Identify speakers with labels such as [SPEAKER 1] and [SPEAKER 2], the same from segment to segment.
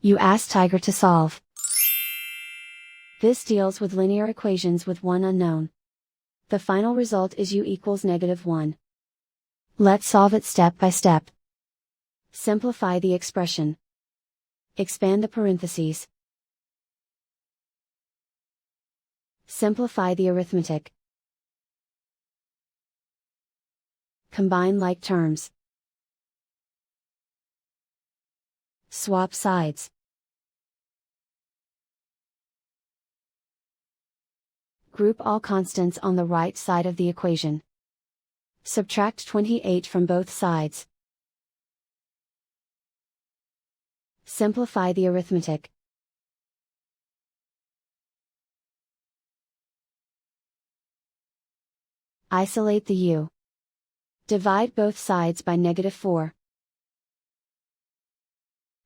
[SPEAKER 1] You ask Tiger to solve. This deals with linear equations with one unknown. The final result is u equals -1. Let's solve it step by step. Simplify the expression. Expand the parentheses. Simplify the arithmetic. Combine like terms. Swap sides. Group all constants on the right side of the equation. Subtract 28 from both sides. Simplify the arithmetic. Isolate the u. Divide both sides by -4.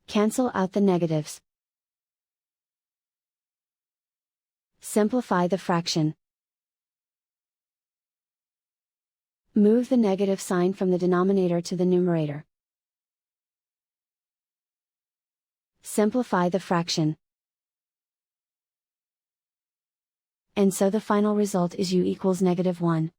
[SPEAKER 1] Cancel out the negatives. Simplify the fraction. Move the negative sign from the denominator to the numerator. Simplify the fraction. And so the final result is u equals -1.